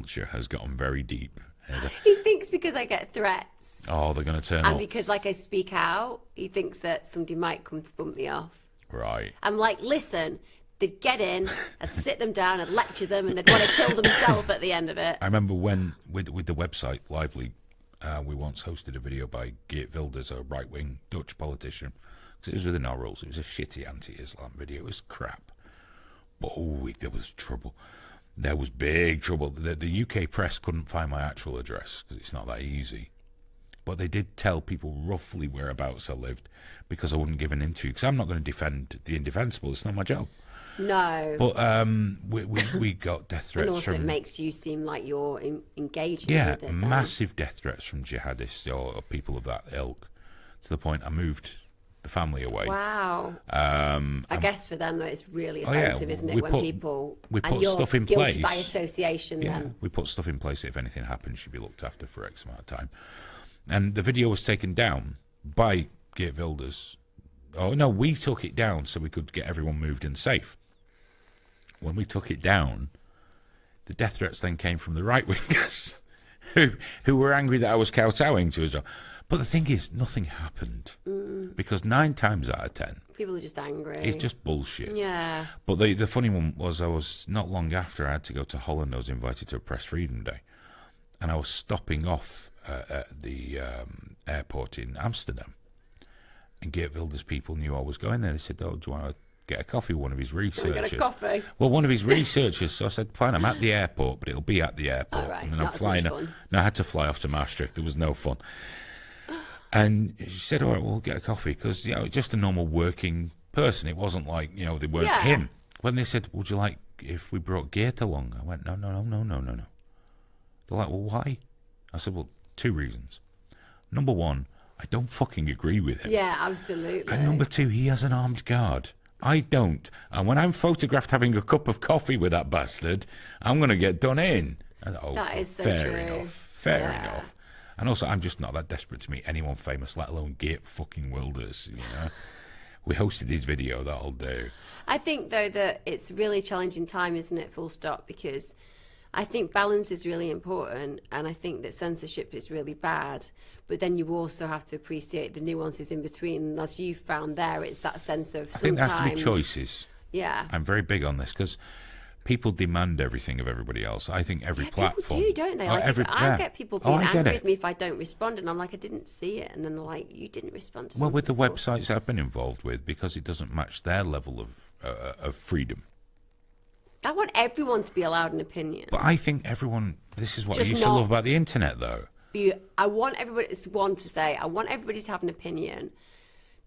culture has gotten very deep. He thinks because I get threats. Oh, they're going to turn and up. because like I speak out, he thinks that somebody might come to bump me off. Right. I'm like, listen, they'd get in, I'd sit them down, I'd lecture them, and they'd want to kill themselves at the end of it. I remember when, with the website Lively, we once hosted a video by Geert Wilders, a right-wing Dutch politician, because it was within our rules. It was a shitty anti-Islam video. It was crap. But, there was trouble. There was big trouble. The UK press couldn't find my actual address, because it's not that easy. But they did tell people roughly whereabouts I lived, because I wouldn't give an interview, because I'm not going to defend the indefensible. It's not my job. No. But we got death threats and also from... it makes you seem like you're engaging Yeah, with it. massive death threats from jihadists or people of that ilk, to the point I moved the family away. Wow. I guess for them, though, it's really offensive, isn't it, when people... We put you're stuff in guilty place. by association, Yeah, then. we put stuff in place that if anything happened, she'd be looked after for X amount of time. And the video was taken down by Geert Wilders. Oh, no, we took it down so we could get everyone moved and safe. When we took it down, the death threats then came from the right-wingers who were angry that I was kowtowing to Israel. But the thing is, nothing happened. Because 9 times out of 10... People are just angry. It's just bullshit. Yeah. But the funny one was, I was not long after I had to go to Holland. I was invited to a Press Freedom Day. And I was stopping off at the airport in Amsterdam. And Geert Wilders people knew I was going there. They said, oh, do you want to get a coffee with one of his researchers? Get a coffee? Well, one of his researchers. So I said, fine, I'm at the airport, but it'll be at the airport. All right. And then Not I'm as flying. much fun. No, I had to fly off to Maastricht. There was no fun. And she said, all right, we'll get a coffee. Because, just a normal working person. It wasn't like, they weren't him. When they said, would you like if we brought Geert along? I went, no. They're like, well, why? I said, well, 2 reasons. Number 1, I don't fucking agree with him. Yeah, absolutely. And number 2, he has an armed guard. I don't. And when I'm photographed having a cup of coffee with that bastard, I'm going to get done in. And, that is so fair true. enough. Fair enough. And also, I'm just not that desperate to meet anyone famous, let alone Geert fucking Wilders, We hosted his video, that'll do. I think, though, that it's really challenging time, isn't it, full stop, because I think balance is really important, and I think that censorship is really bad, but then you also have to appreciate the nuances in between, and as you found there, it's that sense of sometimes... I think there has to be choices. Yeah. I'm very big on this, because people demand everything of everybody else. I think every platform... People do, don't they? I get people being angry with me if I don't respond, and I'm like, I didn't see it, and then they're like, you didn't respond to something. Well, with the websites I've been involved with, because it doesn't match their level of freedom. I want everyone to be allowed an opinion. But I think everyone... This is what I Just used to love about the internet, though. I want everybody... It's one to say, I want everybody to have an opinion,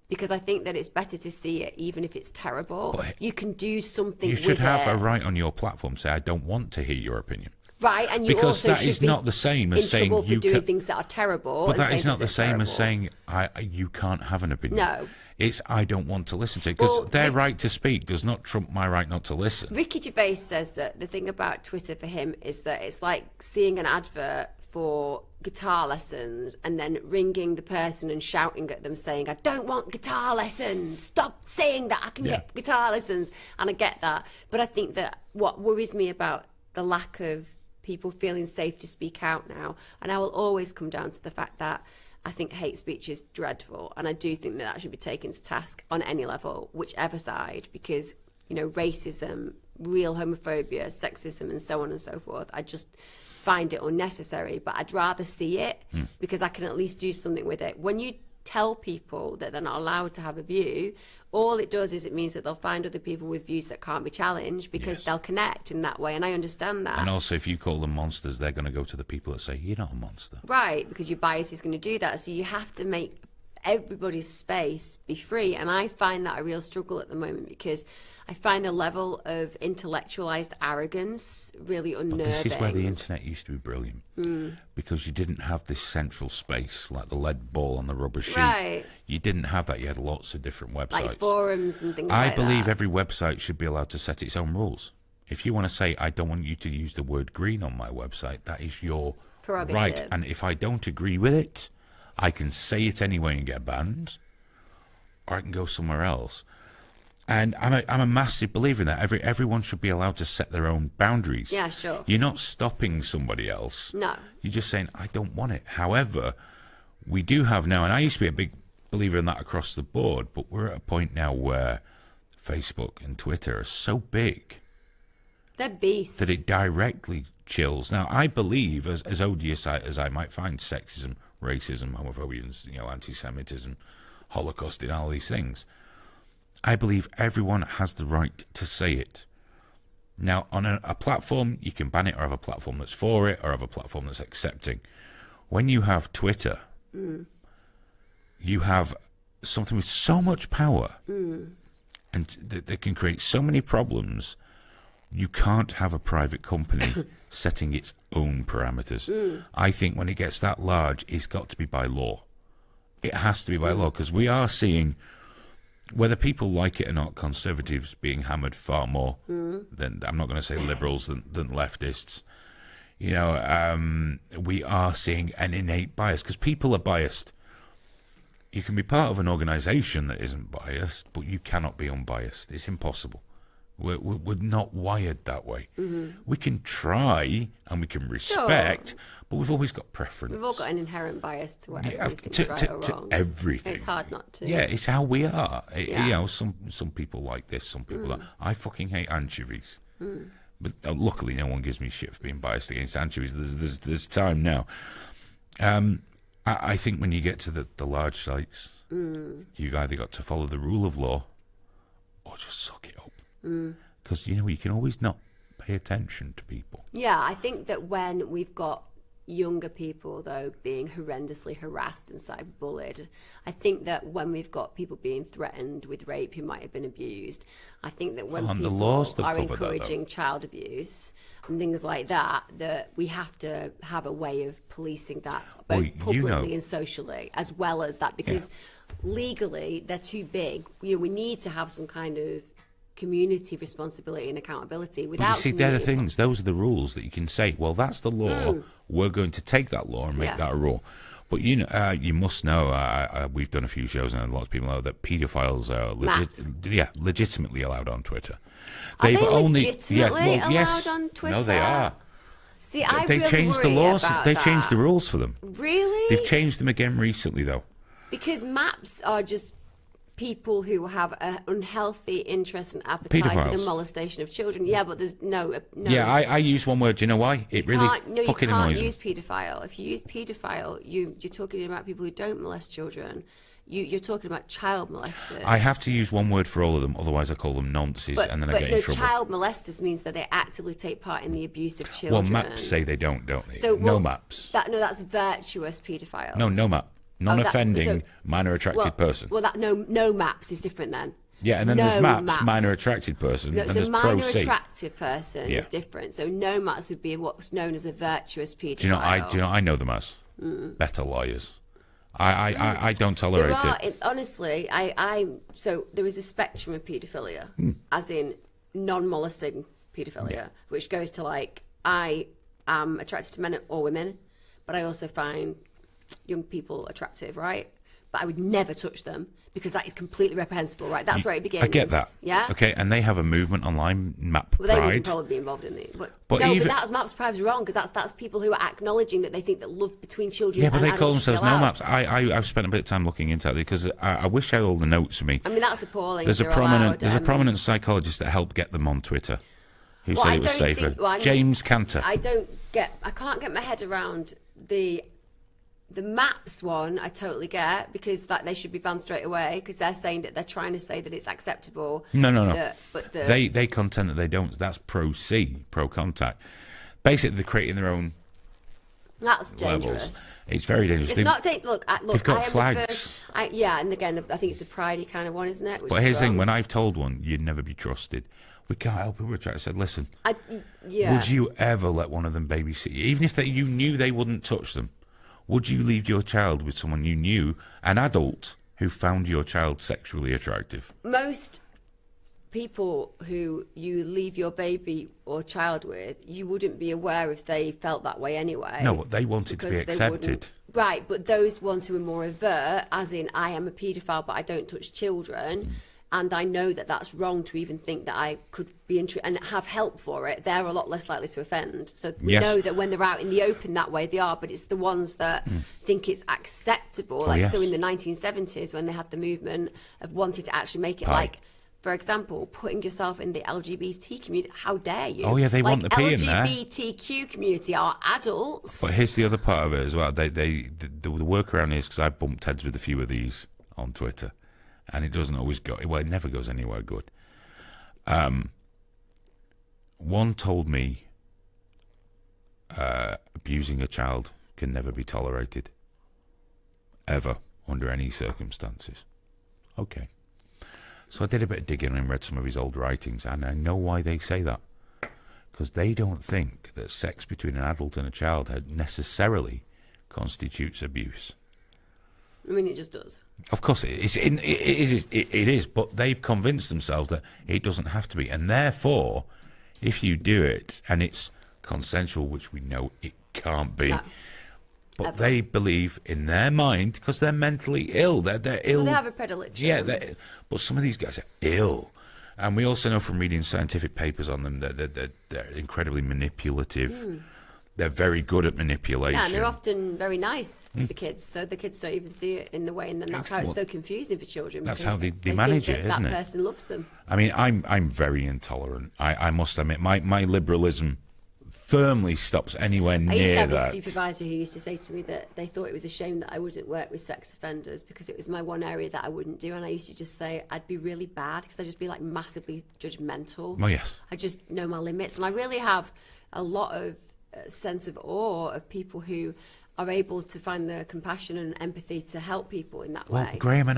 because I think that it's better to see it, even if it's terrible. But you can do something with it. You should have a right on your platform to say, I don't want to hear your opinion. Right, and you because also that should is be not the same as saying in trouble you for doing things that are terrible. But that is not the same as saying you can't have an opinion. No. It's I don't want to listen to it, because their right to speak does not trump my right not to listen. Ricky Gervais says that the thing about Twitter for him is that it's like seeing an advert for guitar lessons and then ringing the person and shouting at them saying, I don't want guitar lessons, stop saying that I can get guitar lessons. And I get that, but I think that what worries me about the lack of people feeling safe to speak out now, and I will always come down to the fact that I think hate speech is dreadful, and I do think that should be taken to task on any level, whichever side, because racism, real homophobia, sexism, and so on and so forth, I just find it unnecessary. But I'd rather see it because I can at least do something with it. When you tell people that they're not allowed to have a view, all it does is it means that they'll find other people with views that can't be challenged, because they'll connect in that way, and I understand that. And also, if you call them monsters, they're going to go to the people that say, you're not a monster. Right, because your bias is going to do that. So you have to make everybody's space be free, and I find that a real struggle at the moment, because I find the level of intellectualized arrogance really unnerving. But this is where the internet used to be brilliant, because you didn't have this central space like the lead ball on the rubber sheet. Right. You didn't have that. You had lots of different websites. Like forums and things like that. I believe every website should be allowed to set its own rules. If you want to say, I don't want you to use the word green on my website, that is your prerogative. Right. And if I don't agree with it, I can say it anyway and get banned, or I can go somewhere else. And I'm a massive believer in that. Everyone should be allowed to set their own boundaries. Yeah, sure. You're not stopping somebody else. No. You're just saying, I don't want it. However, we do have now, and I used to be a big believer in that across the board, but we're at a point now where Facebook and Twitter are so big. They're beasts. That it directly chills. Now, I believe, as odious as I might find sexism, racism, homophobia, and, anti-Semitism, Holocaust, and all these things, I believe everyone has the right to say it. Now, on a platform, you can ban it or have a platform that's for it or have a platform that's accepting. When you have Twitter, you have something with so much power and that can create so many problems. You can't have a private company setting its own parameters. I think when it gets that large, it's got to be by law. It has to be by law, because we are seeing, whether people like it or not, conservatives being hammered far more than, I'm not going to say liberals, than leftists. We are seeing an innate bias, because people are biased. You can be part of an organisation that isn't biased, but you cannot be unbiased. It's impossible. We're not wired that way. We can try and we can respect, but we've always got preference. We've all got an inherent bias to whatever we think is right or wrong. To everything. It's hard not to. Yeah, it's how we are. Some people like this, some people don't. I fucking hate anchovies. But luckily no one gives me shit for being biased against anchovies. There's time now. I think when you get to the large sites, you've either got to follow the rule of law or just suck it up. Because, you can always not pay attention to people. Yeah, I think that when we've got younger people, though, being horrendously harassed and cyberbullied, I think that when we've got people being threatened with rape who might have been abused, I think that when people are encouraging child abuse and things like that, that we have to have a way of policing that, both publicly and socially, as well as that, because legally they're too big. We need to have some kind of community responsibility and accountability. Without, you see, they're the things. Those are the rules that you can say, well, that's the law. We're going to take that law and make that a rule. But you must know, we've done a few shows and lots of people know that paedophiles are legitimately allowed on Twitter. They've legitimately allowed on Twitter? No, they are. See, I they really changed the laws. They changed the rules for them. Really? They've changed them again recently, though. Because maps are just people who have an unhealthy interest and appetite for the molestation of children. Yeah, but there's no. Yeah, I use one word. Do you know why? It really fucking annoys me. You can't use paedophile. If you use paedophile, you're talking about people who don't molest children. You're talking about child molesters. I have to use one word for all of them, otherwise I call them nonces, and then I get in trouble. But child molesters means that they actively take part in the abuse of children. Well, maps say they don't they? So, no maps. That's virtuous paedophiles. No map. Non-offending, minor attracted person. Well, no maps is different then. Yeah, and then there's maps, minor attracted person, and there's minor attractive person is different. So no maps would be what's known as a virtuous paedophile. Do you know? I know them as better liars. I don't tolerate it. Honestly, so there is a spectrum of paedophilia, as in non-molesting paedophilia, which goes to I am attracted to men or women, but I also find young people attractive, right? But I would never touch them because that is completely reprehensible, right? That's where it begins. I get that. Yeah. Okay, and they have a movement online, Map Pride. Well, they would probably be involved in it. But that's Maps Pride's wrong, because that's people who are acknowledging that they think that love between children. Yeah, but and they call adults themselves no maps. I've spent a bit of time looking into that because I wish I had all the notes for me. I mean, that's appalling. There's a prominent psychologist that helped get them on Twitter who said it was safer. James Cantor. I can't get my head around the maps one. I totally get, because they should be banned straight away, because they're saying that they're trying to say that it's acceptable. No. They contend that they don't. That's pro contact. Basically, they're creating their own. That's dangerous. Levels. It's very dangerous. It's not look. They've got flags. And again, I think it's the pridey kind of one, isn't it? But here's the thing: when I've told one, you'd never be trusted. We can't help it. We're trying to say, listen. Would you ever let one of them babysit you, even if you knew they wouldn't touch them? Would you leave your child with someone you knew, an adult, who found your child sexually attractive? Most people who you leave your baby or child with, you wouldn't be aware if they felt that way anyway. No, but they wanted to be accepted. Right, but those ones who are more overt, as in I am a paedophile but I don't touch children, and I know that that's wrong to even think that I could be and have help for it, they're a lot less likely to offend. So we know that when they're out in the open that way, they are, but it's the ones that think it's acceptable. So in the 1970s, when they had the movement of wanting to actually make it like, for example, putting yourself in the LGBT community, how dare you? Oh, yeah, they want the P in there. LGBTQ community are adults. But here's the other part of it as well. The workaround is, because I bumped heads with a few of these on Twitter, and it doesn't always go, well, it never goes anywhere good. One told me abusing a child can never be tolerated, ever, under any circumstances. Okay. So I did a bit of digging and read some of his old writings, and I know why they say that. Because they don't think that sex between an adult and a child necessarily constitutes abuse. I mean, it just does. Of course it is. It is, but they've convinced themselves that it doesn't have to be. And therefore, if you do it, and it's consensual, which we know it can't be, but they believe in their mind, because they're mentally ill. They're ill. Well, they have a predilection. Yeah, but some of these guys are ill. And we also know from reading scientific papers on them that they're incredibly manipulative. They're very good at manipulation. Yeah, and they're often very nice to the kids, so the kids don't even see it in the way, and then that's how it's so confusing for children. That's how they manage it, isn't it? That person loves them. I mean, I'm very intolerant. I must admit, my liberalism firmly stops anywhere near that. I used to have a supervisor who used to say to me that they thought it was a shame that I wouldn't work with sex offenders because it was my one area that I wouldn't do, and I used to just say I'd be really bad because I'd just be like massively judgmental. Oh yes. I just know my limits, and I really have a lot of sense of awe of people who are able to find the compassion and empathy to help people in that way. Graham and